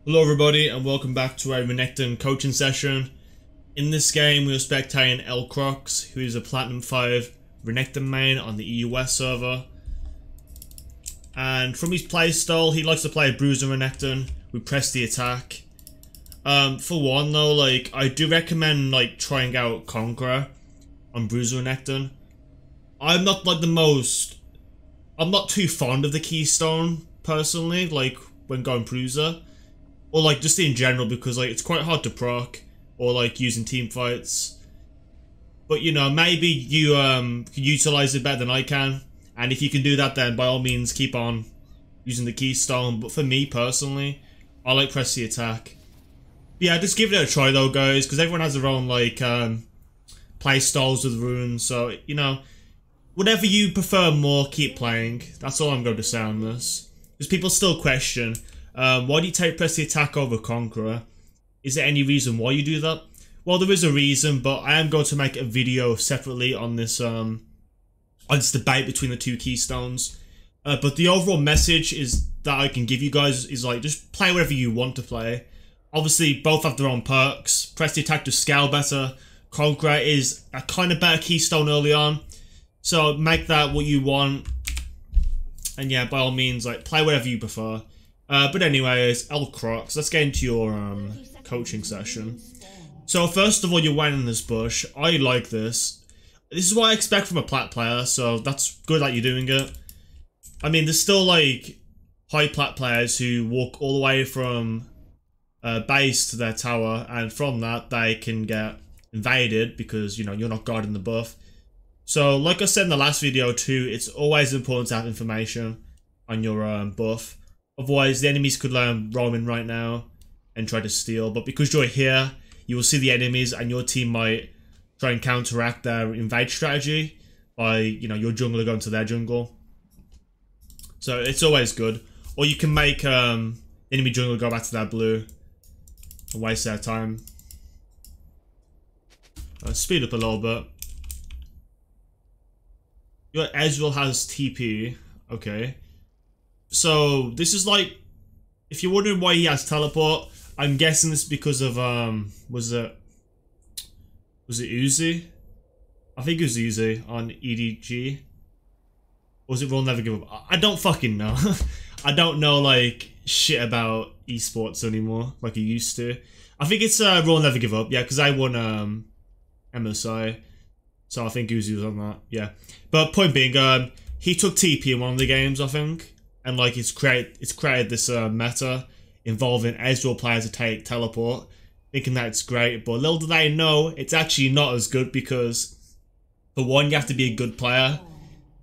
Hello everybody and welcome back to a Renekton coaching session. In this game we are spectating Crocs, who is a Platinum 5 Renekton main on the EUS server. And from his playstyle, he likes to play Bruiser Renekton with press the attack. For one though, like, I do recommend trying out Conqueror on Bruiser Renekton. I'm not I'm not too fond of the Keystone personally, when going Bruiser. Or just in general, because it's quite hard to proc, or using team fights. But you know, maybe you can utilize it better than I can, and if you can do that, then by all means keep on using the Keystone. But for me personally, I like press the attack. But yeah, just give it a try though, guys, because everyone has their own play styles with runes. So you know, whatever you prefer more, keep playing. That's all I'm going to say on this. Because people still question, why do you take press the attack over Conqueror? Is there any reason why you do that? Well, there is a reason, but I am going to make a video separately on this debate between the two Keystones. But the overall message is that I can give you guys is just play whatever you want to play. Obviously, both have their own perks. Press the attack to scale better. Conqueror is a kind of better Keystone early on. So make that what you want. And yeah, by all means, play whatever you prefer. But anyways, Crocs, let's get into your coaching session. So first of all, you're waiting in this bush. I like this. This is what I expect from a Plat player, so that's good that you're doing it. I mean, there's still high Plat players who walk all the way from base to their tower, and from that they can get invaded because, you know, you're not guarding the buff. So like I said in the last video too, it's always important to have information on your buff. Otherwise, the enemies could roam in right now and try to steal. But because you're here, you will see the enemies and your team might try and counteract their invade strategy by, you know, your jungler going to their jungle. So it's always good. Or you can make enemy jungler go back to their blue and waste their time. Speed up a little bit. Your Ezreal has TP. Okay. So this is if you're wondering why he has teleport, I'm guessing it's because of was it Uzi? I think it was Uzi on EDG. Or was it Roll Never Give Up? I don't fucking know. I don't know shit about esports anymore like I used to. I think it's Roll Never Give Up, yeah, because I won MSI. So I think Uzi was on that, yeah. But point being, he took TP in one of the games, I think. And it's created this meta involving Ezreal players to take teleport, thinking that it's great. But little do they know, it's actually not as good because, for one, you have to be a good player.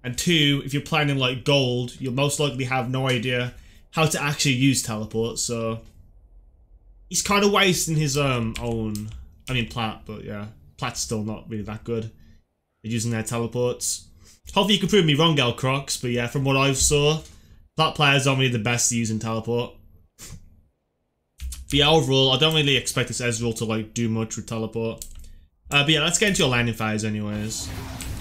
And two, if you're playing in gold, you'll most likely have no idea how to actually use teleport. So he's kind of wasting his own, I mean Plat, but yeah, Plat's still not really that good at using their teleports. Hopefully you can prove me wrong, Crocs, but yeah, from what I've saw, Plat players aren't really the best at using teleport. But yeah, overall, I don't really expect this Ezreal to do much with teleport. But yeah, let's get into your landing phase anyways.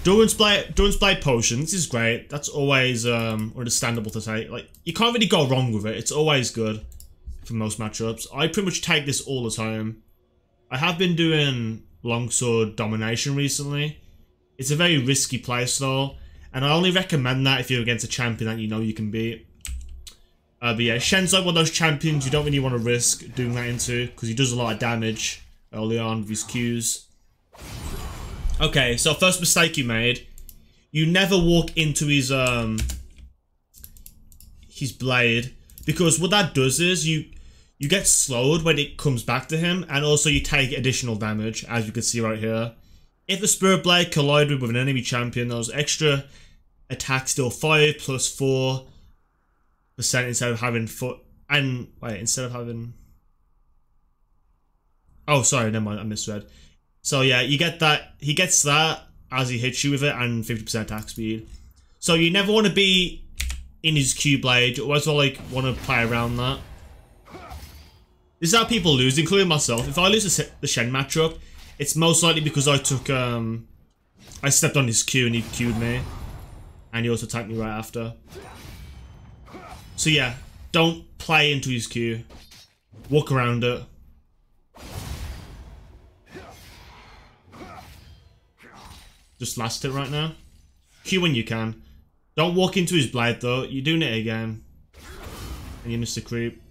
Durance Blade Potion, this is great. That's always understandable to take. You can't really go wrong with it. It's always good for most matchups. I pretty much take this all the time. I have been doing Longsword Domination recently. It's a very risky playstyle, and I only recommend that if you're against a champion that you know you can beat. But yeah, Shen's one of those champions you don't really want to risk doing that into, because he does a lot of damage early on with his Qs. Okay, so first mistake you made. You never walk into his blade, because what that does is you get slowed when it comes back to him, and also you take additional damage, as you can see right here. If the Spirit Blade collided with an enemy champion, those extra attacks deal 5 plus 4% instead of having oh, sorry, never mind, I misread. So yeah, you get that. He gets that as he hits you with it, and 50% attack speed. So you never want to be in his Q blade. You always want to play around that. This is how people lose, including myself. If I lose the Shen matchup, it's most likely because I took, I stepped on his Q and he Q'd me. And he also attacked me right after. So yeah, don't play into his Q. Walk around it. Just last it right now. Q when you can. Don't walk into his blade though. You're doing it again. And you missed the creep.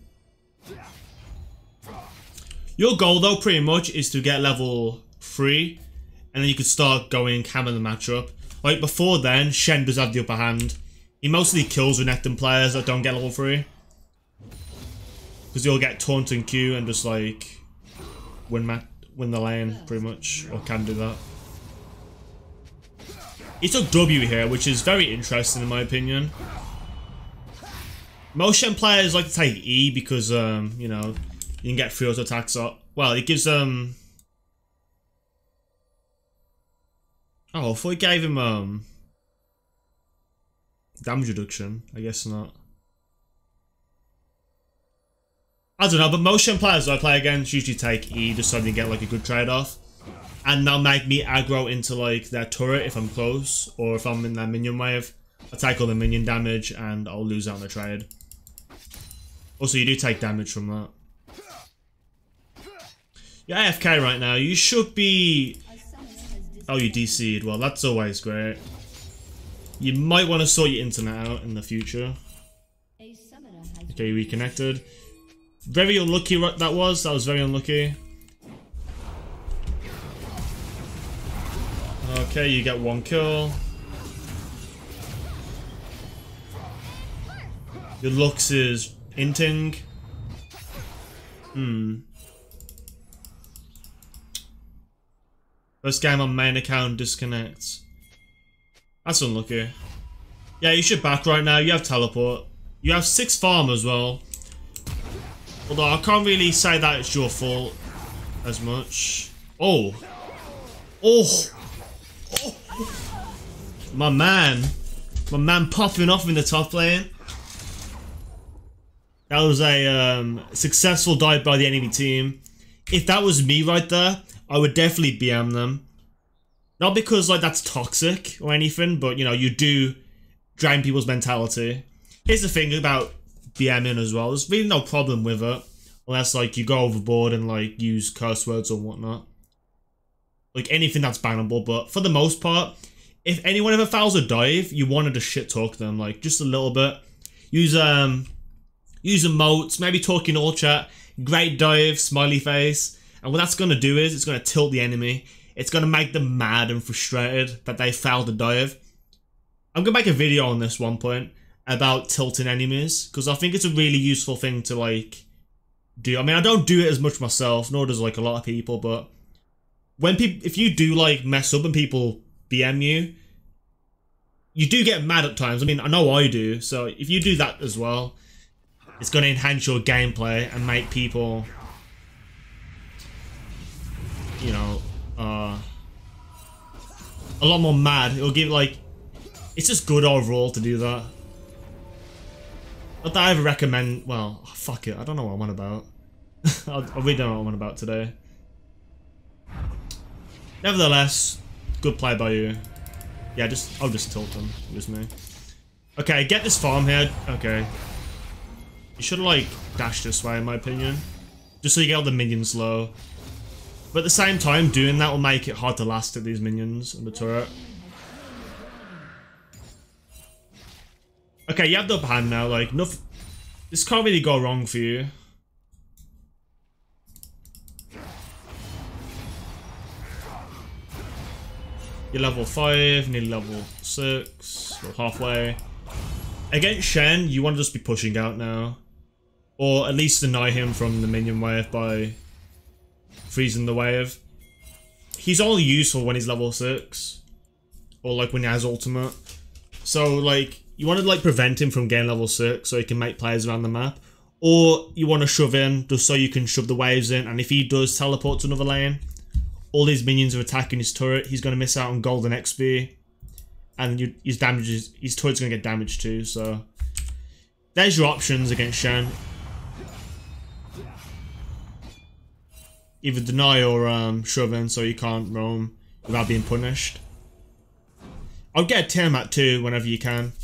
Your goal though pretty much is to get level 3. And then you can start going hammer the matchup. Like before then, Shen does have the upper hand. He mostly kills Renekton players that don't get level 3. Because he'll get taunt and Q and just like win the lane pretty much. Or can do that. He took W here, which is very interesting in my opinion. Most Shen players like to take E because, you know, you can get free auto attacks up. Well, it gives Oh, I thought it gave him damage reduction. I guess not. I don't know, but most Shen players I play against usually take E just so they get like a good trade-off. And they'll make me aggro into like their turret if I'm close, or if I'm in their minion wave. I take all the minion damage and I'll lose out on the trade. Also, you do take damage from that. You're AFK right now. You should be... Oh, you DC'd. Well, that's always great. You might want to sort your internet out in the future. Okay, you reconnected. Very unlucky that was. That was very unlucky. Okay, you get 1 kill. Your Lux is inting. First game on main account disconnects. That's unlucky. Yeah, you should back right now. You have teleport. You have 6 farm as well. Although I can't really say that it's your fault as much. Oh. Oh. Oh. My man popping off in the top lane. That was a successful dive by the enemy team. If that was me right there, I would definitely BM them. Not because like that's toxic or anything, but you know, you do drain people's mentality. Here's the thing about BMing as well. There's really no problem with it. Unless like you go overboard and like use curse words or whatnot. Like anything that's bannable, but for the most part, if anyone ever fouls a dive, you wanted to shit talk them, like just a little bit. Use emotes, maybe talk in all chat, great dive, smiley face. And what that's gonna do is it's gonna tilt the enemy. It's gonna make them mad and frustrated that they failed a dive. I'm gonna make a video on this one point about tilting enemies, because I think it's a really useful thing to like do. I mean, I don't do it as much myself, nor does like a lot of people, but when if you do like mess up and people BM you, you do get mad at times. I mean, I know I do. So if you do that as well, it's going to enhance your gameplay and make people, you know, a lot more mad. It'll give like, it's just good overall to do that. Not that I ever recommend, well, fuck it, I don't know what I'm on about. I really don't know what I'm on about today. Nevertheless, good play by you. Yeah, I'll just tilt them. Just me. Okay, get this farm here. Okay. You should like dash this way in my opinion. Just so you get all the minions low. But at the same time, doing that will make it hard to last at these minions and the turret. Okay, you have the upper hand now, like nothing. This can't really go wrong for you. You're level 5, nearly level 6, or halfway. Against Shen, you want to just be pushing out now. Or at least deny him from the minion wave by freezing the wave. He's only useful when he's level 6. Or like when he has ultimate. So like, you want to like prevent him from getting level 6 so he can make plays around the map. Or you want to shove in just so you can shove the waves in, and if he does teleport to another lane, all these minions are attacking his turret, he's going to miss out on golden XP. And his turret's going to get damaged too, so there's your options against Shen. Either deny or shove in so you can't roam without being punished. I'll get a Tiamat too whenever you can.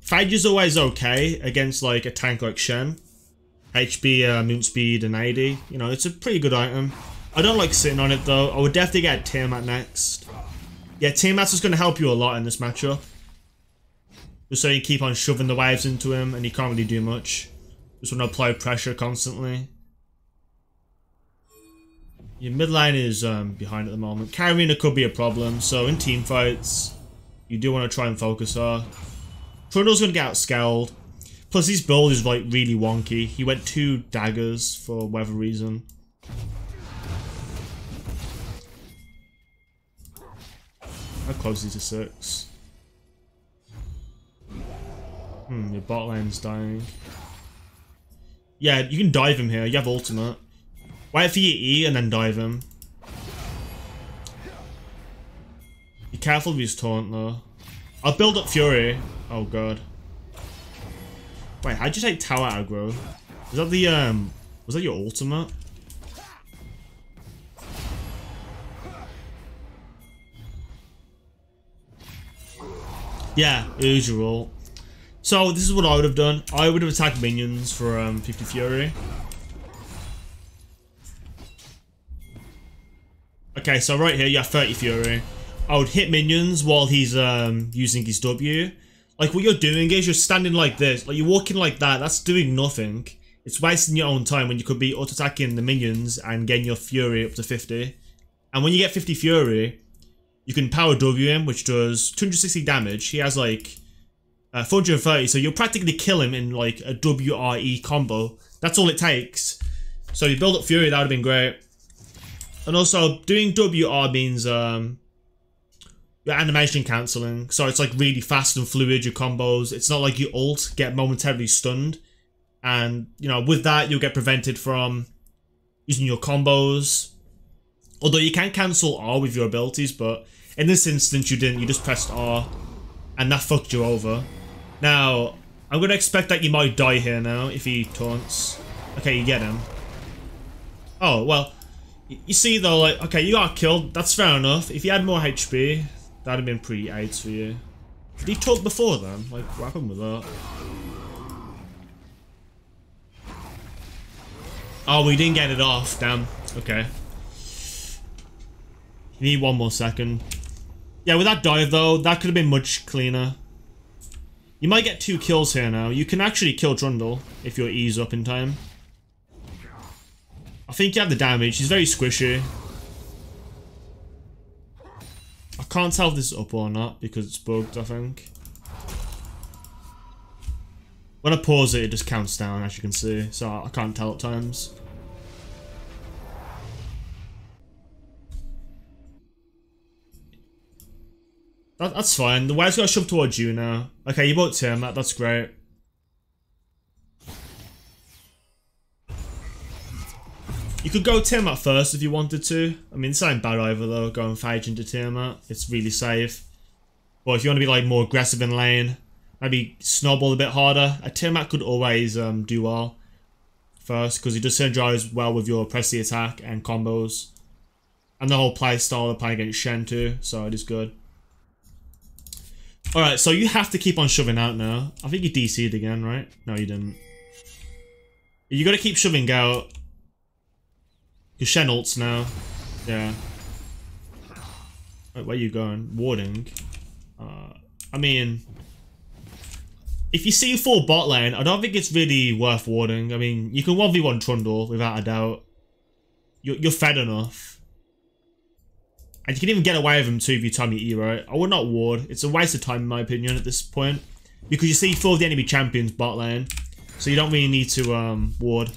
Phage is always okay against like a tank like Shen. HP, movement speed, and 80. You know, it's a pretty good item. I don't like sitting on it though. I would definitely get Tiamat next. Yeah, Tiamat's just going to help you a lot in this matchup. Just so you keep on shoving the waves into him and he can't really do much. Just want to apply pressure constantly. Your mid lane is behind at the moment. Carrying could be a problem, so in team fights, you do want to try and focus her. Trundle's going to get outscaled. Plus his build is like really wonky. He went 2 daggers for whatever reason. How close is he to 6? Your bot lane's dying. Yeah, you can dive him here. You have ultimate. Wait for your E and then dive him. Be careful with his taunt though. I'll build up Fury. Oh god. Wait, how'd you take tower aggro? Was that the was that your ultimate? Yeah, it was your ult. So this is what I would have done. I would have attacked minions for 50 Fury. Okay, so right here you have 30 Fury. I would hit minions while he's using his W. Like what you're doing is you're standing like this, like you're walking like that. That's doing nothing. It's wasting your own time when you could be auto-attacking the minions and getting your Fury up to 50. And when you get 50 Fury, you can power W him, which does 260 damage. He has like 430, so you'll practically kill him in like a WRE combo. That's all it takes. So you build up Fury, that would have been great. And also, doing WR means your animation cancelling. So it's like really fast and fluid, your combos. It's not like you ult, get momentarily stunned. And, you know, with that, you'll get prevented from using your combos. Although you can cancel R with your abilities, but in this instance you didn't. You just pressed R. And that fucked you over. Now, I'm going to expect that you might die here now if he taunts. Okay, you get him. Oh, well... You see though, like, okay, you got killed, that's fair enough. If you had more HP, that'd have been pretty AIDS for you. Did he taunt before then? Like, what happened with that? Oh, we didn't get it off, damn. Okay. You need 1 more second. Yeah, with that dive though, that could have been much cleaner. You might get 2 kills here now. You can actually kill Trundle if your E's up in time. I think you have the damage. He's very squishy. I can't tell if this is up or not because it's bugged, I think. When I pause it, it just counts down, as you can see. So I can't tell at times. That's fine. The wave's got to shove towards you now. Okay, you bought Tim. That's great. You could go Tiamat first if you wanted to. I mean, this ain't bad either though, going Phage into Tiamat. It's really safe. But if you want to be like more aggressive in lane, maybe snowball a bit harder, a Tiamat could always do well first, because he does synergize well with your press the attack and combos. And the whole play style of playing against Shen too, so it is good. Alright, so you have to keep on shoving out now. I think you DC'd again, right? No, you didn't. You gotta keep shoving out. Your Shen ults now. Yeah. Wait, where are you going? Warding. I mean... If you see full bot lane, I don't think it's really worth warding. I mean, you can 1v1 Trundle without a doubt. You're fed enough. And you can even get away with him too if you time your E, right? I would not ward. It's a waste of time in my opinion at this point. Because you see full of the enemy champions bot lane. So you don't really need to ward.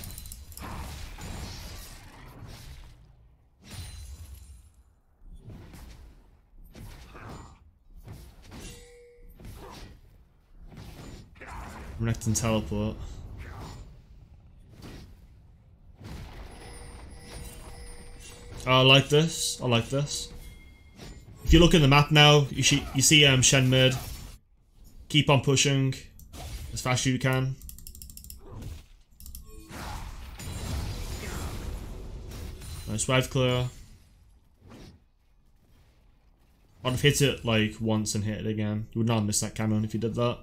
Renekton teleport. Oh, I like this. I like this. If you look at the map now, you see Shen mid. Keep on pushing as fast as you can. Nice wave clear. I'd have hit it like once and hit it again. You would not have missed that cannon if you did that.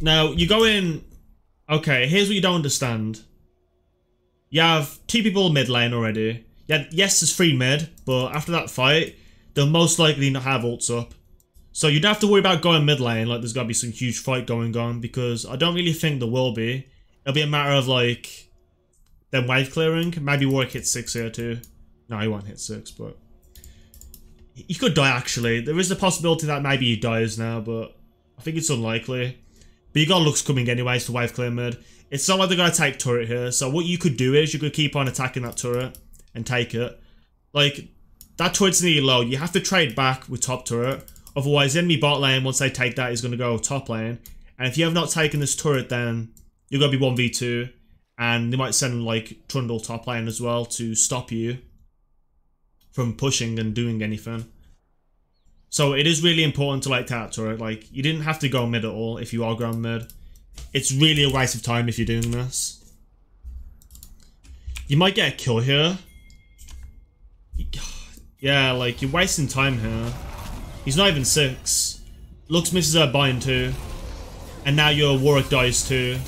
Now, you go in... Okay, here's what you don't understand. You have 2 people mid lane already. Yeah, yes, there's 3 mid, but after that fight, they'll most likely not have ults up. So you don't have to worry about going mid lane, like there's gotta be some huge fight going on, because I don't really think there will be. It'll be a matter of like, them wave clearing. Maybe Warwick hit 6 here too. No, he won't hit 6, but... He could die actually. There is a possibility that maybe he dies now, but I think it's unlikely. But you got looks coming anyways to wave clear mid. It's not like they're gonna take turret here, so what you could do is you could keep on attacking that turret and take it. Like, that turret's nearly low. You have to trade back with top turret. Otherwise, enemy bot lane, once they take that, is going to go top lane. And if you have not taken this turret, then you're going to be 1v2. And they might send, like, Trundle top lane as well to stop you from pushing and doing anything. So it is really important to, like, take that turret. Like, you didn't have to go mid at all if you are going mid. It's really a waste of time if you're doing this. You might get a kill here. Yeah, like, you're wasting time here. He's not even 6. Lux misses her bind too. And now your Warwick dies too.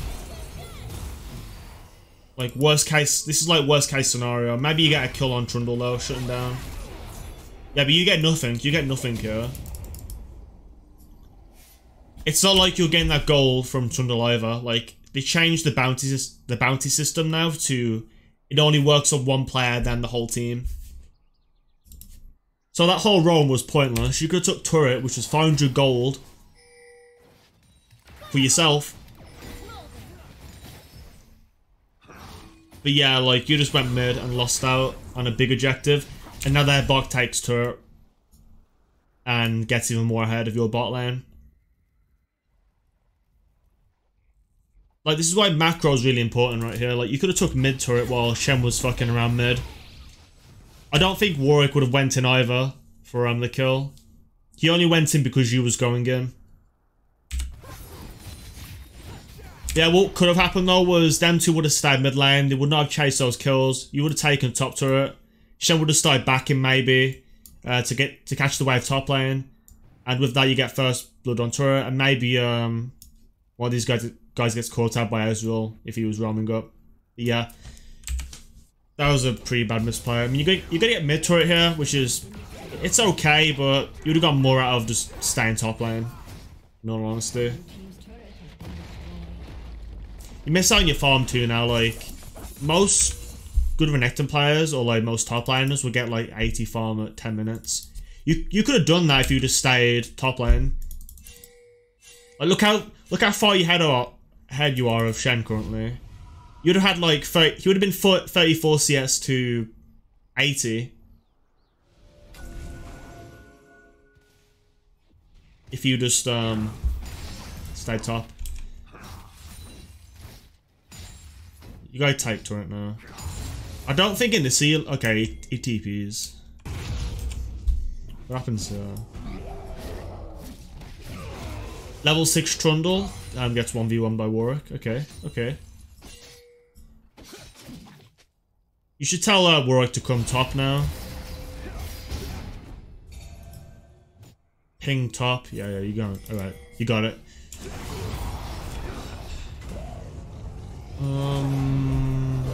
Like, worst case... This is like worst case scenario. Maybe you get a kill on Trundle though, shut him down. Yeah, but you get nothing. You get nothing here. It's not like you're getting that gold from Trundle either. Like, they changed the bounty system now to... It only works on one player than the whole team. So that whole roam was pointless. You could have took turret, which was 500 gold for yourself. But yeah, like, you just went mid and lost out on a big objective. And now their bot takes turret and gets even more ahead of your bot lane. Like, this is why macro is really important right here. Like, you could have took mid turret while Shen was fucking around mid. I don't think Warwick would have went in either for the kill. He only went in because you was going in. Yeah, what could have happened though was them 2 would have stayed mid lane. They would not have chased those kills. You would have taken top turret. Shen would have started backing maybe to catch the wave top lane. And with that you get first blood on turret. And maybe one of these guys gets caught out by Ezreal if he was roaming up. But yeah. That was a pretty bad misplay. I mean, you're gonna get mid turret here, which is... It's okay, but you would have got more out of just staying top lane. In all honesty. You miss out on your farm too now, like... Most good Renekton players, or like most top laners, will get like 80 farm at 10 minutes. You could have done that if you just stayed top lane. Like, look how far ahead you are of Shen currently. You'd have had like 30, he would have been 34 CS to 80. If you just stay top. You gotta take turret now. I don't think in the seal. Okay, he TPs. What happens here? Level 6 Trundle gets 1v1 by Warwick. Okay, okay. You should tell Warwick to come top now. Ping top. Yeah, you got it. Alright, you got it.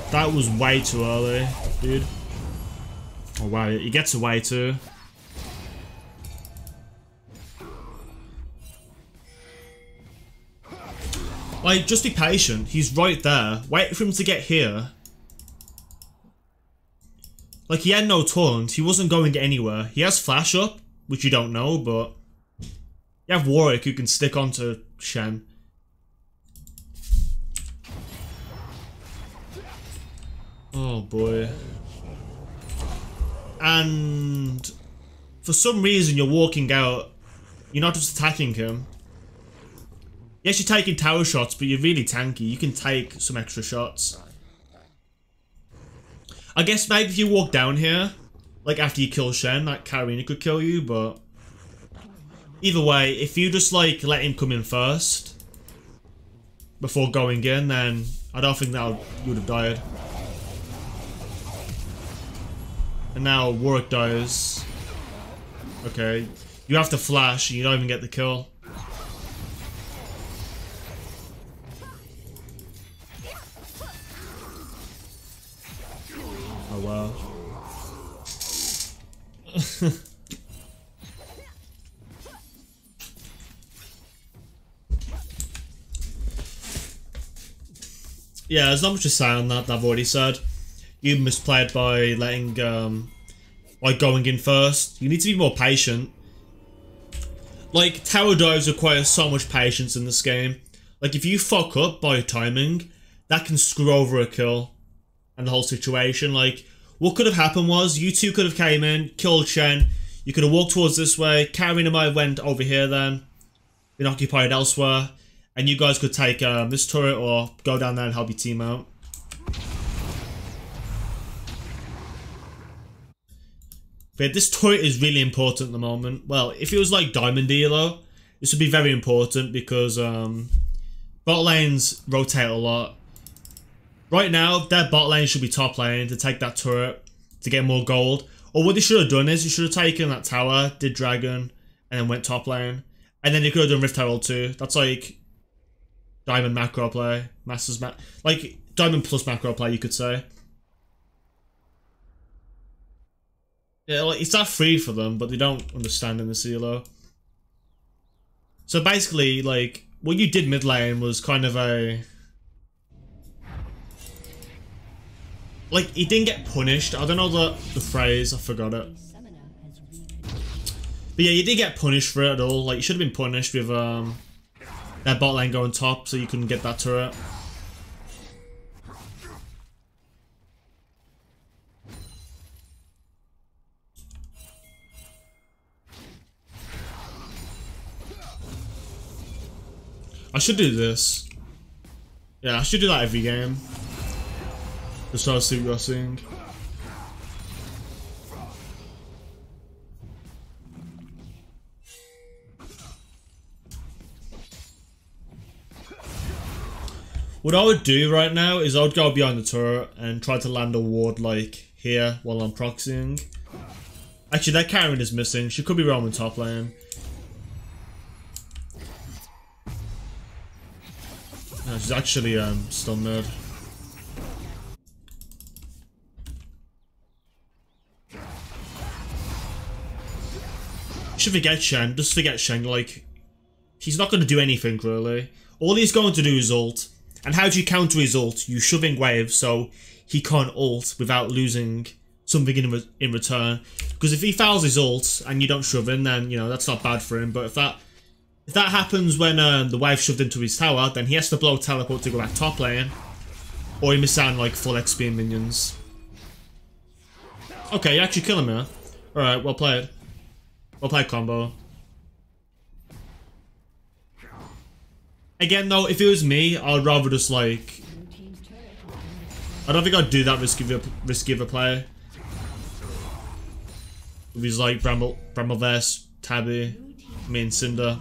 That was way too early, dude. Oh wow, he gets away too. Like, just be patient. He's right there. Wait for him to get here. Like, he had no taunt. He wasn't going anywhere. He has flash up, which you don't know, but... You have Warwick who can stick onto Shen. Oh boy. And... For some reason you're walking out. You're not just attacking him. Yes, you're taking tower shots, but you're really tanky. You can take some extra shots. I guess maybe if you walk down here, like after you kill Shen, like Karina could kill you, but... Either way, if you just like let him come in first, before going in, then I don't think that you would have died. And now Warwick dies. Okay. You have to flash and you don't even get the kill. wow. Yeah, there's not much to say on that I've already said. You misplayed by letting, by going in first. You need to be more patient. Like, tower dives require so much patience in this game. Like, if you fuck up by timing, that can screw over a kill and the whole situation. Like, what could have happened was, you two could have came in, killed Shen, you could have walked towards this way, Karina might have went over here then, been occupied elsewhere, and you guys could take this turret or go down there and help your team out. But this turret is really important at the moment. Well, if it was like Diamond Dealer, this would be very important because bot lanes rotate a lot. Right now, their bot lane should be top lane to take that turret to get more gold. Or what they should have done is, you should have taken that tower, did dragon, and then went top lane. And then you could have done Rift Herald too. That's like Diamond macro play, like Diamond plus macro play, you could say. Yeah, like, it's that free for them, but they don't understand in the CLO. So basically, like, what you did mid lane was kind of a... Like, he didn't get punished. I don't know the phrase, I forgot it. But yeah, you didn't get punished for it at all. Like, you should have been punished with that bot lane going top so you couldn't get that turret. I should do this. Yeah, I should do that every game. Just so I see what you're seeing. What I would do right now is I would go behind the turret and try to land a ward like here while I'm proxying. Actually, that Karen is missing. She could be roaming top lane. No, she's actually still mid. Should forget Shen. Just forget Shen. Like, he's not going to do anything really. All he's going to do is ult. And how do you counter his ult? You shoving waves so he can't ult without losing something in return. Because if he fouls his ult and you don't shove in, then, you know, that's not bad for him. But if that happens when the wave shoved into his tower, then he has to blow teleport to go back top lane. Or he miss out on like full XP and minions. Okay, you're actually killing me, huh? Alright, well played. Well played combo. Again though, if it was me, I'd rather just like... I don't think I'd do that risky of a play. With his like Bramblevest, Tabby, me and Cinder.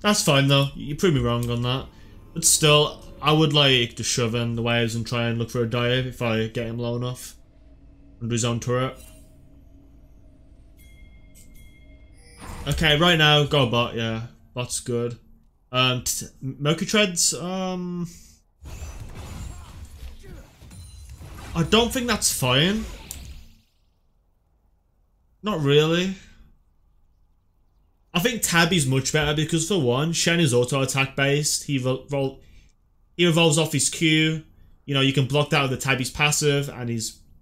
That's fine though, you proved me wrong on that. But still, I would like to shove in the waves and try and look for a dive if I get him low enough. Under his own turret. Okay, right now, go bot, yeah. Bot's good. Mercury Treads, I don't think that's fine. Not really. I think Tabby's much better because for one, Shen is auto attack based. He revolves off his Q. You know, you can block that with the Tabby's passive, and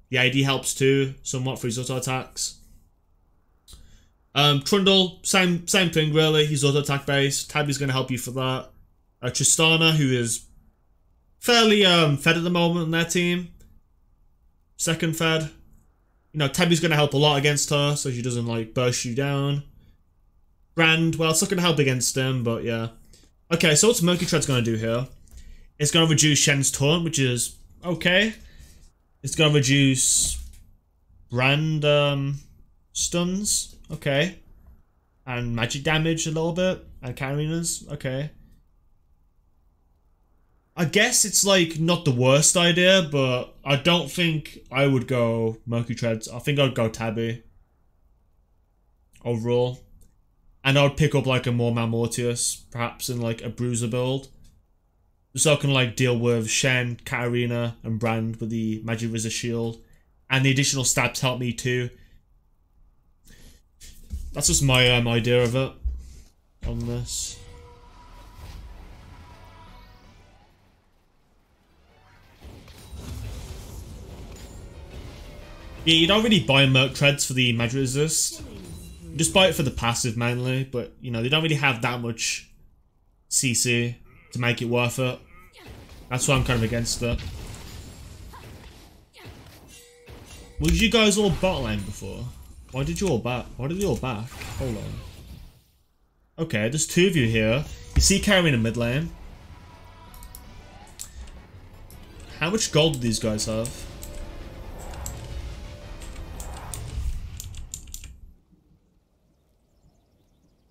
the AD helps too, somewhat for his auto attacks. Trundle, same thing really. He's auto attack based. Tabby's going to help you for that. Tristana, who is fairly fed at the moment on their team, second fed. You know, Tabby's going to help a lot against her, so she doesn't like burst you down. Brand, well, it's not going to help against him, but yeah. Okay, so what's Mercury Tread's going to do here? It's going to reduce Shen's taunt, which is okay. It's going to reduce Brand stuns, okay. And magic damage a little bit, and Karina's, okay. I guess it's like not the worst idea, but I don't think I would go Mercury Treads. I think I'd go Tabby overall. And I would pick up like a more Malmortius, perhaps in like a Bruiser build. So I can like deal with Shen, Katarina, and Brand with the magic resist shield. And the additional stabs help me too. That's just my idea of it on this. Yeah, you don't really buy Merc Treads for the magic resist. You just buy it for the passive mainly, but you know, they don't really have that much CC to make it worth it. That's why I'm kind of against it. Was you guys all bot lane before? Why did you all back? Why did you all back? Hold on. Okay, there's two of you here. You see carrying a mid lane. How much gold do these guys have?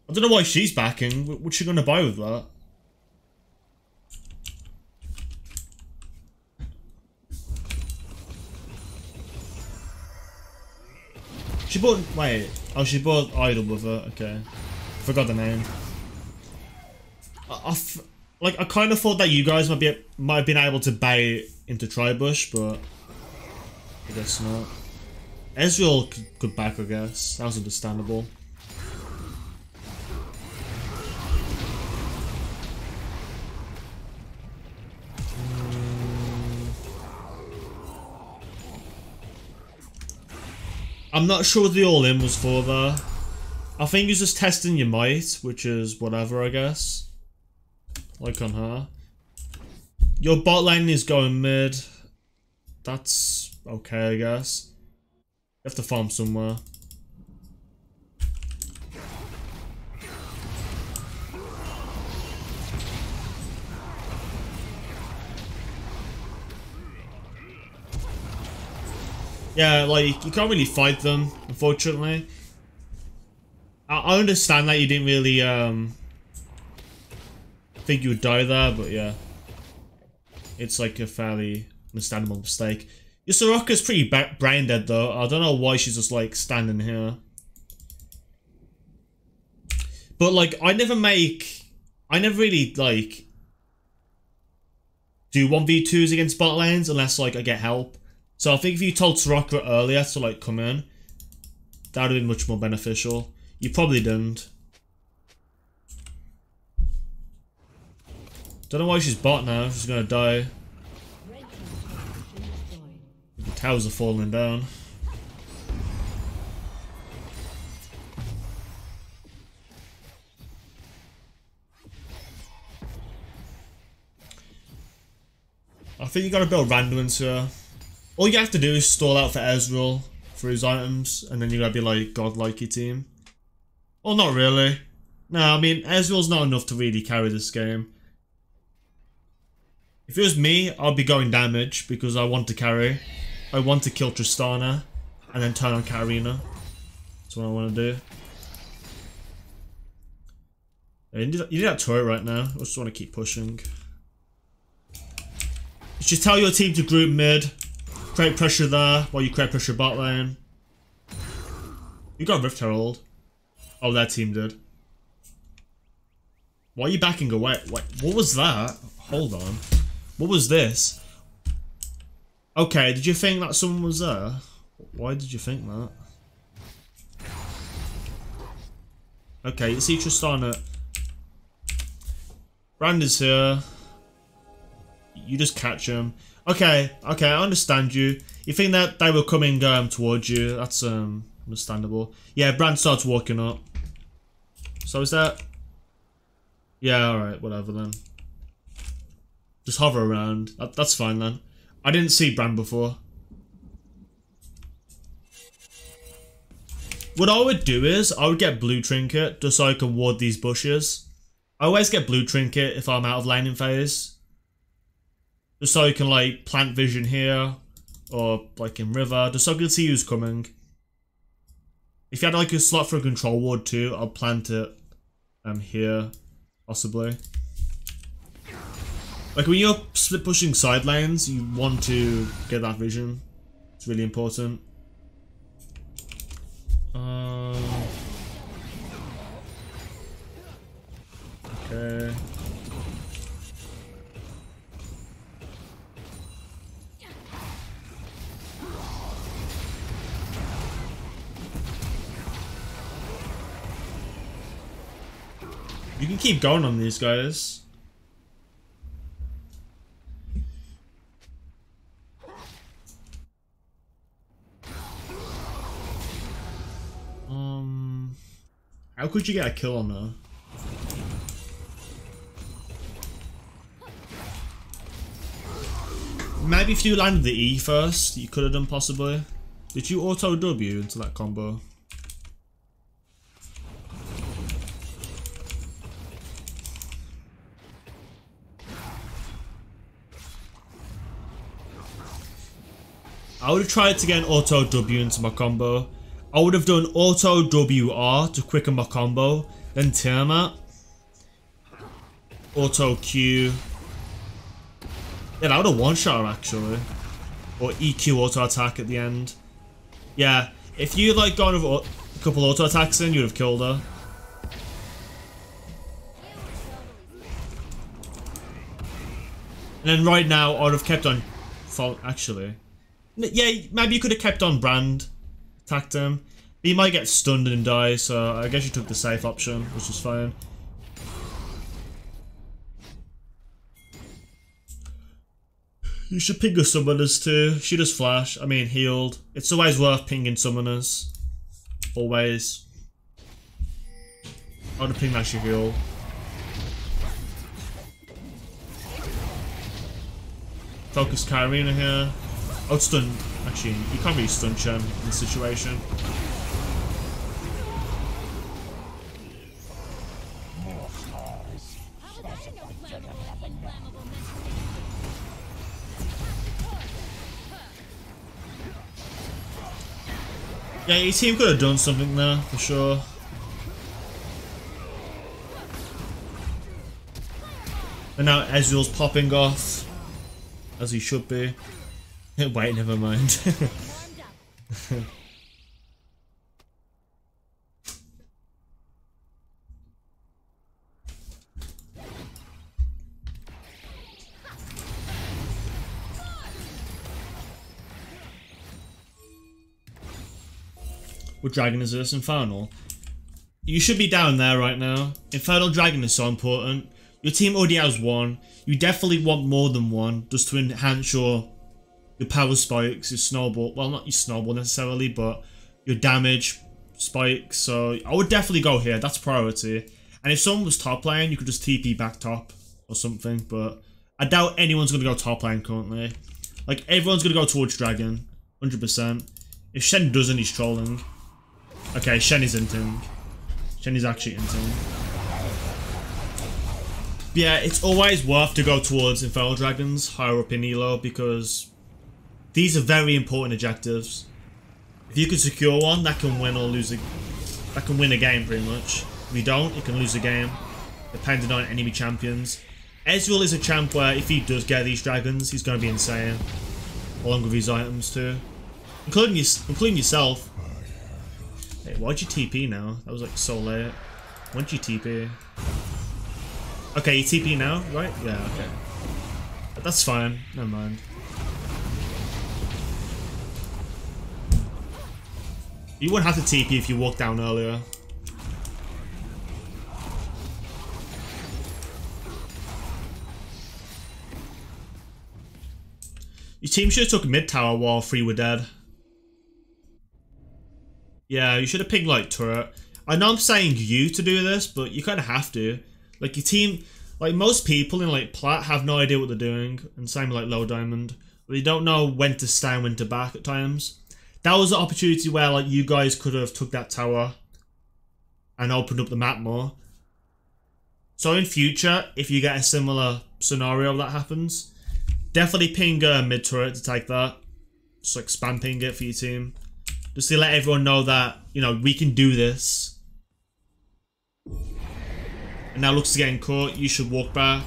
I don't know why she's backing. What's she gonna buy with that? She bought. Wait. Oh, she bought Idol with her. Okay. Forgot the name. I kind of thought that you guys might have been able to bait into Tribush, but I guess not. Ezreal could back, I guess. That was understandable. I'm not sure what the all-in was for there. I think he's just testing your might, which is whatever, I guess. Like on her. Your bot lane is going mid. That's okay, I guess. You have to farm somewhere. Yeah, like, you can't really fight them, unfortunately. I understand that you didn't really, think you would die there, but yeah. It's like a fairly understandable mistake. Your Soraka's pretty brain dead, though. I don't know why she's just, like, standing here. But, like, I never really, like, do 1v2s against bot lanes unless, like, I get help. So I think if you told Soraka earlier to like come in, that would have been much more beneficial. You probably didn't. Don't know why she's bot now. She's gonna die. The towers are falling down. I think you gotta build randoms here. All you have to do is stall out for Ezreal for his items, and then you gotta be like godlike your team. Well, not really. No, I mean, Ezreal's not enough to really carry this game. If it was me, I'd be going damage because I want to carry. I want to kill Tristana and then turn on Katarina. That's what I want to do. You need that turret right now. I just want to keep pushing. You should tell your team to group mid. Create pressure there while you create pressure bot lane. You got Rift Herald. Oh, their team did. Why are you backing away? Wait, what was that? Hold on. What was this? Okay, did you think that someone was there? Why did you think that? Okay, you see Tristana. Brand is here. You just catch him. Okay, I understand you. You think that they were coming towards you. That's understandable. Yeah, Brand starts walking up. So is that... Yeah, alright, whatever then. Just hover around. That's fine then. I didn't see Brand before. What I would do is, I would get Blue Trinket just so I can ward these bushes. I always get Blue Trinket if I'm out of laning phase. Just so you can like plant vision here, or like in river, just so I can see who's coming. If you had like a slot for a control ward too, I'll plant it here, possibly. Like when you're split pushing side lanes, you want to get that vision. It's really important. Okay. You can keep going on these guys. How could you get a kill on her? Maybe if you landed the E first, you could have done possibly. Did you auto W into that combo? I would have tried to get an auto W into my combo. I would have done auto WR to quicken my combo, then Tiamat. Auto Q. Yeah, that would have one-shot her actually. Or EQ auto attack at the end. Yeah, if you like gone with a couple auto attacks in, you'd have killed her. And then right now, I would have kept on... Actually. Yeah, maybe you could have kept on Brand. Attacked him. But he might get stunned and die, so I guess you took the safe option, which is fine. You should ping her summoners too. She does flash. I mean, healed. It's always worth pinging summoners. Always. I would have pinged that she healed. Focus Katarina here. I would stun. Actually, you can't really stun Shen in this situation. Yeah, your team could have done something there, for sure. And now Ezreal's popping off. As he should be. Wait, never mind. What dragon is this? Infernal? You should be down there right now. Infernal Dragon is so important. Your team already has one. You definitely want more than one, just to enhance your power spikes, your snowball. Well, not your snowball necessarily, but your damage spikes. So I would definitely go here. That's priority. And if someone was top lane, you could just TP back top or something. But I doubt anyone's going to go top lane currently. Like, everyone's going to go towards Dragon. 100%. If Shen doesn't, he's trolling. Okay, Shen is inting. Shen is actually inting. Yeah, it's always worth to go towards Infernal Dragons higher up in Elo because these are very important objectives. If you can secure one, that can win or lose that can win a game pretty much. If you don't, you can lose a game, depending on enemy champions. Ezreal is a champ where if he does get these dragons, he's going to be insane, along with his items too, including yourself. Hey, why'd you TP now? That was like so late. When'd you TP? Okay, you TP now, right? Yeah, okay. That's fine. Never mind. You wouldn't have to TP if you walked down earlier. Your team should have took mid tower while 3 were dead. Yeah, you should have pinged like turret. I know I'm saying you to do this, but you kind of have to. Like your team, like most people in like Plat have no idea what they're doing, and same with like low diamond. They don't know when to stay and when to back at times. That was an opportunity where like you guys could have took that tower and opened up the map more. So in future, if you get a similar scenario that happens, definitely ping mid turret to take that. Just like spam ping it for your team. Just to let everyone know that, you know, we can do this. And now Lux is getting caught. You should walk back.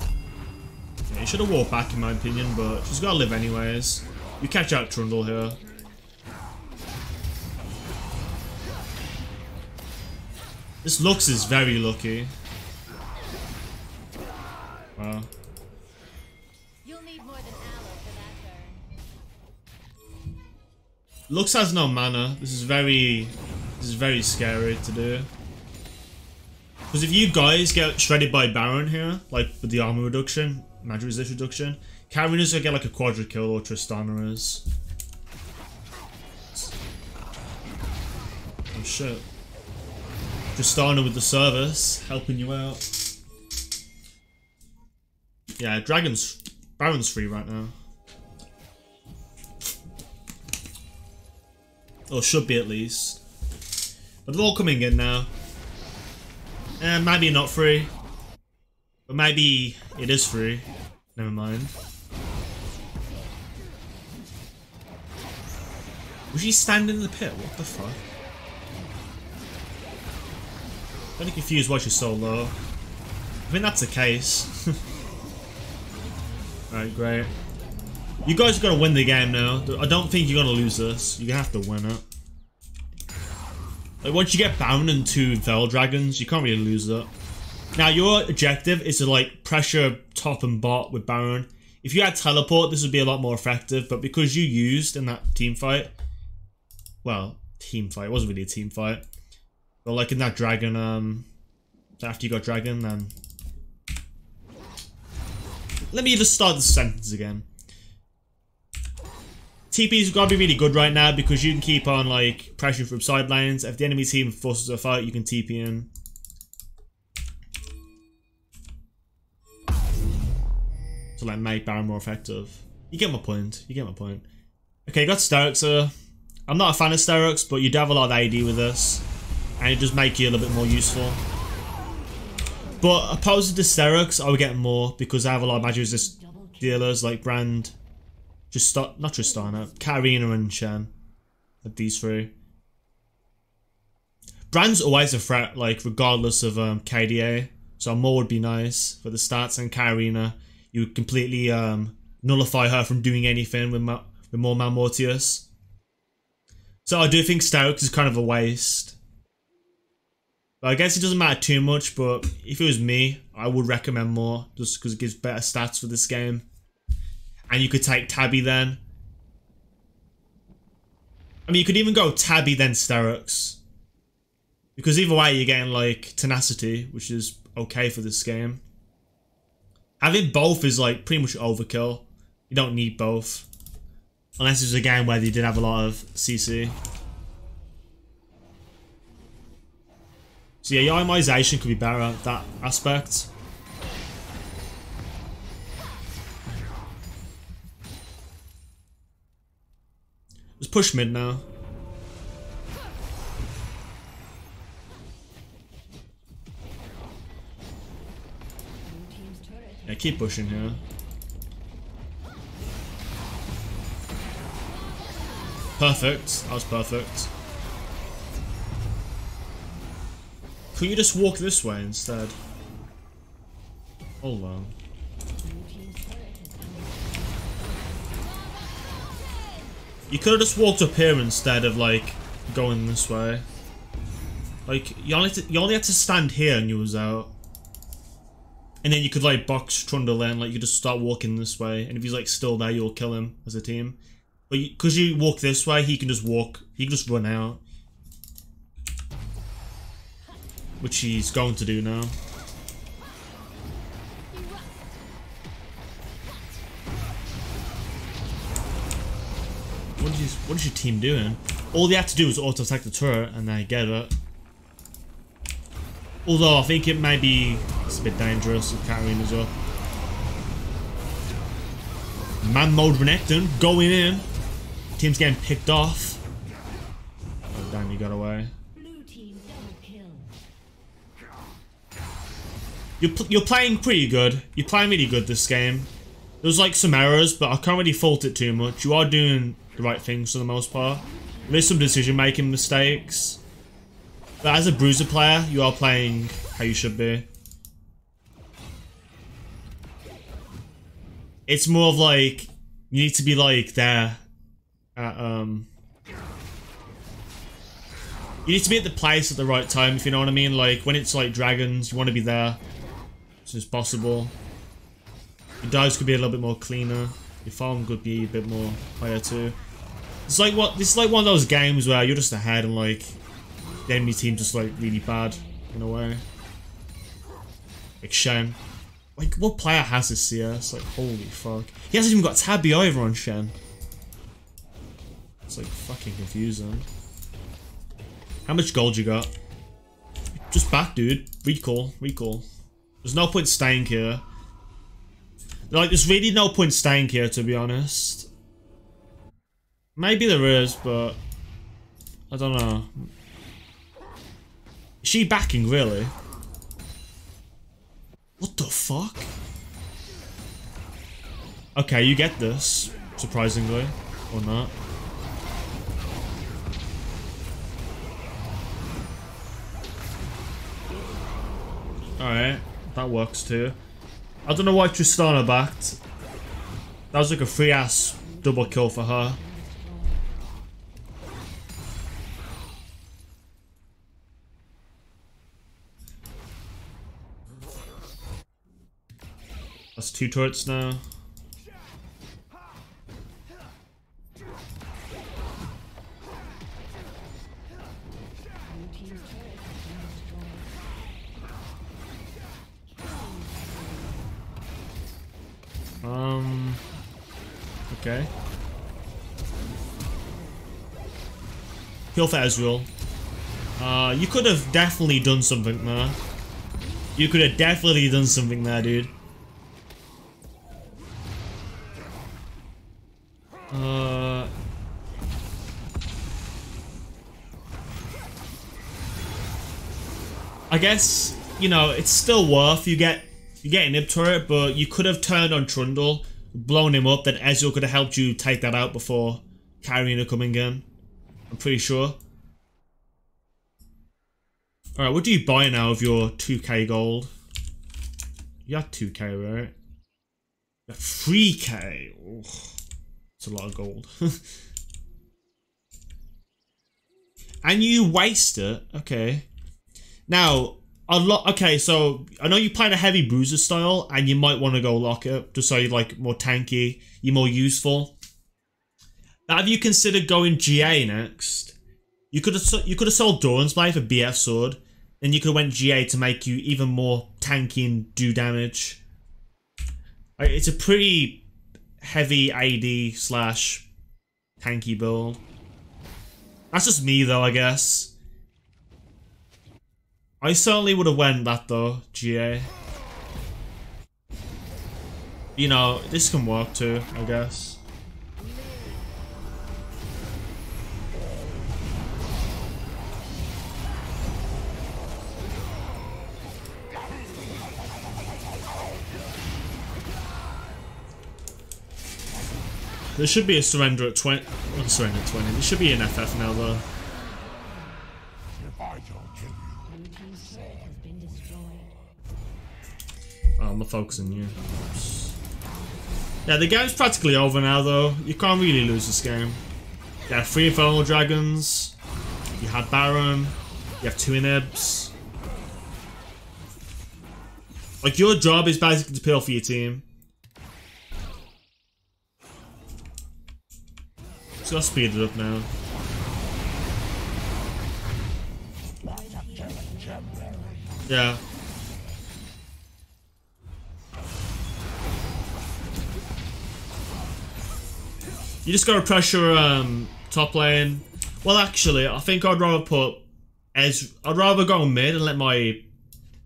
Yeah, you should have walked back in my opinion, but she's got to live anyways. You catch out Trundle here. This Lux is very lucky. Wow. Lux has no mana. This is very scary to do. Because if you guys get shredded by Baron here, like with the armor reduction, magic resist reduction, Karina's gonna get like a quadra kill, or Tristana is. Oh shit. Tristana with the service, helping you out. Yeah, Baron's free right now. Or should be at least. But they're all coming in now. And maybe not free. But maybe it is free. Never mind. Was she standing in the pit? What the fuck? I'm really confused why she's so low. I think that's the case. Alright, great. You guys are gonna win the game now. I don't think you're gonna lose this. You have to win it. Like, once you get bound into Veil Dragons, you can't really lose it. Now, your objective is to, like, pressure top and bot with Baron. If you had teleport, this would be a lot more effective, but because you used in that team fight... Well, team fight. It wasn't really a team fight. But, like, in that dragon, after you got dragon, then... Let me just start the sentence again. TP's got to be really good right now because you can keep on like pressuring from side lanes. If the enemy team forces a fight, you can TP in. To like make Baron more effective. You get my point. You get my point. Okay, you got Sterox. I'm not a fan of Sterox, but you do have a lot of AD with this. And it does make you a little bit more useful. But opposed to Sterox, I would get more because I have a lot of magic resist dealers like Brand. Not Tristana, Katarina and Shen. These three. Brand's always a threat, like regardless of KDA. So more would be nice for the stats, and Katarina, you would completely nullify her from doing anything with more Malmortius. So I do think Sterox is kind of a waste. But I guess it doesn't matter too much, but if it was me, I would recommend more, just because it gives better stats for this game. And you could take Tabby then. I mean, you could even go Tabby then Sterox. Because either way, you're getting like Tenacity, which is okay for this game. Having both is like pretty much overkill. You don't need both. Unless it's a game where they did have a lot of CC. So yeah, your itemization could be better at that aspect. Let's push mid now. Yeah, keep pushing here. Perfect. That was perfect. Could you just walk this way instead? Hold on. You could have just walked up here instead of like going this way. Like you only had to stand here and you was out. And then you could like box Trundle in, like you could just start walking this way, and if he's like still there, you'll kill him as a team. But because you walk this way, he can just walk. He can just run out, which he's going to do now. What is your team doing? All they have to do is auto attack the turret and they get it. Although I think it may be a bit dangerous with Katarina's up. Man mode Renekton going in. Team's getting picked off. Oh damn, you got away. You're playing pretty good. You're playing really good this game. There's like some errors, but I can't really fault it too much. You are doing the right things for the most part. There's some decision making mistakes. But as a bruiser player, you are playing how you should be. It's more of like, you need to be like there at, you need to be at the place at the right time, if you know what I mean. Like, when it's like dragons, you want to be there as soon as possible. Your dives could be a little bit more cleaner. Your farm could be a bit more higher too. It's like what this is like one of those games where you're just ahead and like the enemy team's just like really bad in a way. Like Shen. Like what player has this CS? Like holy fuck. He hasn't even got Tabby either on Shen. It's like fucking confusing. How much gold you got? Just back, dude. Recall, recall. There's no point staying here. Like, there's really no point staying here, to be honest. Maybe there is, but I don't know. Is she backing, really? What the fuck? Okay, you get this, surprisingly, or not. Alright, that works too. I don't know why Tristana backed. That was like a free ass double kill for her. That's 2 turrets now. Okay. Heal for Ezreal. You could have definitely done something there. You could have definitely done something there, dude. I guess, you know, it's still worth you get an Ib turret, but you could have turned on Trundle, blown him up, then Ezreal could have helped you take that out before Karina coming in. I'm pretty sure. Alright, what do you buy now of your 2k gold? You have 2k, right? You have 3k. Oh, that's a lot of gold. And you waste it. Okay. Now, okay, so I know you played a heavy bruiser style, and you might want to go lock it just so you're like more tanky, you're more useful. Now, have you considered going GA next? You could have sold Doran's Blade for BF sword, then you could have went GA to make you even more tanky and do damage. It's a pretty heavy AD slash tanky build. That's just me though, I guess. I certainly would have went that though, GA. You know, this can work too, I guess. There should be a surrender at 20. Not a surrender at 20. There should be an FF now though. Oh, I'm focusing you. Yeah, the game's practically over now though. You can't really lose this game. You have 3 Infernal Dragons. You had Baron. You have 2 Inhibs. Like, your job is basically to peel for your team. So I'll speed it up now. Yeah. You just gotta pressure top lane. Well, actually, I think I'd rather put I'd rather go mid and let my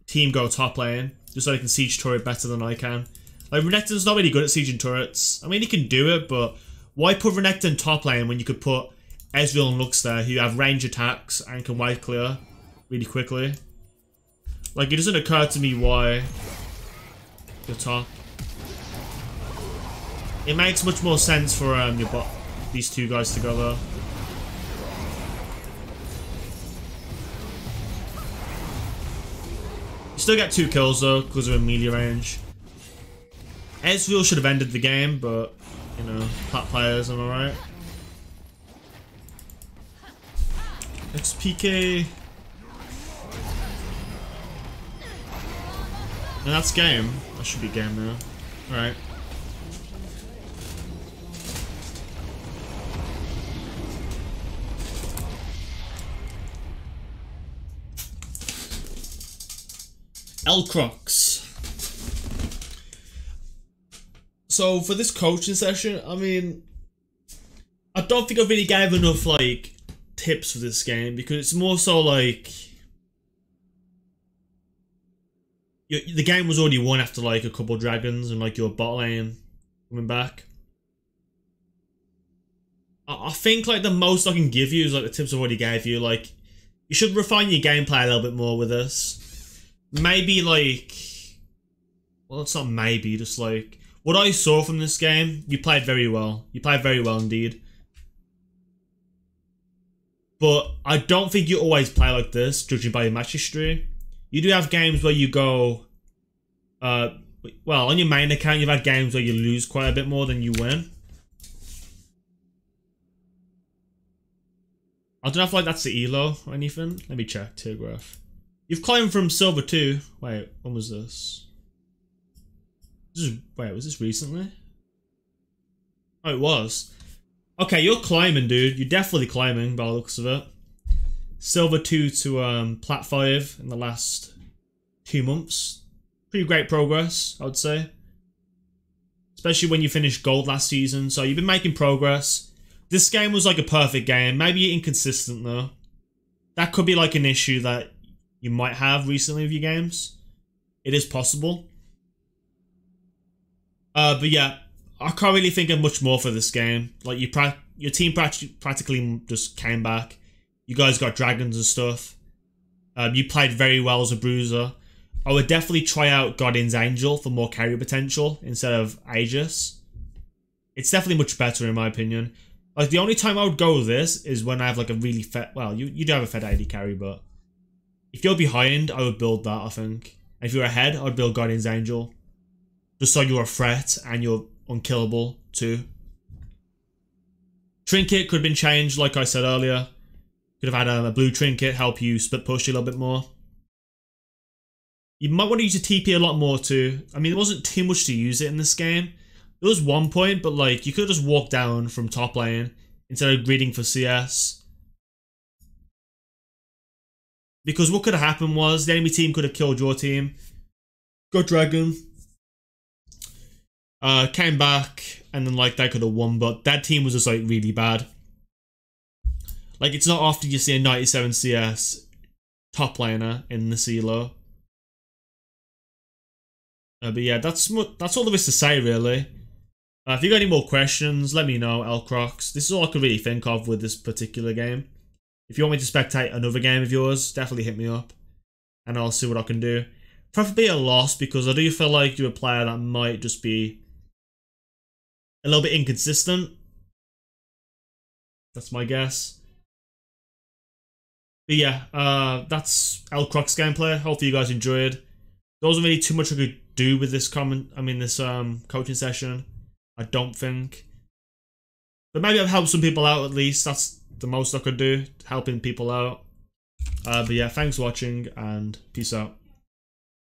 team go top lane, just so they can siege turret better than I can. Like, Renekton's not really good at sieging turrets. I mean, he can do it, but why put Renekton top lane when you could put Ezreal and Lux there, who have range attacks and can wipe clear really quickly? Like, it doesn't occur to me why you're top. It makes much more sense for these 2 guys together. You still get 2 kills though, because of melee range. Ezreal should have ended the game, but, you know, Plat players, am I right? XPK. And that's game. That should be game now. Alright. Crocs. So for this coaching session, I mean, I don't think I really gave enough like tips for this game because it's more so like the game was already won after like a couple dragons and like your bot lane coming back. I think like the most I can give you is like the tips I've already gave you. Like you should refine your gameplay a little bit more with this. Maybe like, well, it's not maybe, just like what I saw from this game. You played very well. You played very well indeed. But I don't think you always play like this, judging by your match history. You do have games where you go, well, on your main account, you've had games where you lose quite a bit more than you win. I don't know if like that's the elo or anything. Let me check, tier graph. You've climbed from silver 2. Wait, when was this? Wait, was this recently? Oh, it was. Okay, you're climbing, dude. You're definitely climbing by the looks of it. Silver 2 to Plat 5 in the last 2 months. Pretty great progress, I would say. Especially when you finished gold last season. So you've been making progress. This game was like a perfect game. Maybe you're inconsistent though. That could be like an issue that you might have recently with your games. It is possible. But yeah, I can't really think of much more for this game. Like your team practically just came back. You guys got dragons and stuff. You played very well as a bruiser. I would definitely try out Guardian's Angel for more carry potential instead of Aegis. It's definitely much better in my opinion. Like the only time I would go with this is when I have like a really fed, well, you do have a fed AD carry, but if you're behind, I would build that, I think. And if you're ahead, I would build Guardian's Angel. Just so you're a threat and you're unkillable too. Trinket could have been changed, like I said earlier. Could have had a blue trinket help you split push a little bit more. You might want to use your TP a lot more too. I mean, there wasn't too much to use it in this game. There was one point, but like you could have just walked down from top lane instead of greeting for CS. Because what could have happened was the enemy team could have killed your team. Godrekton came back and then like they could have won, but that team was just like really bad. Like it's not often you see a 97 CS top laner in the CLO. But yeah, that's all there is to say really. If you got any more questions, let me know, Crocs. This is all I could really think of with this particular game. If you want me to spectate another game of yours, definitely hit me up. And I'll see what I can do. Preferably a loss, because I do feel like you're a player that might just be a little bit inconsistent. That's my guess. But yeah, that's Crocs gameplay. Hopefully you guys enjoyed. There wasn't really too much I could do with this this coaching session. I don't think. But maybe I've helped some people out at least. That's the most I could do, helping people out. But yeah, thanks for watching and peace out.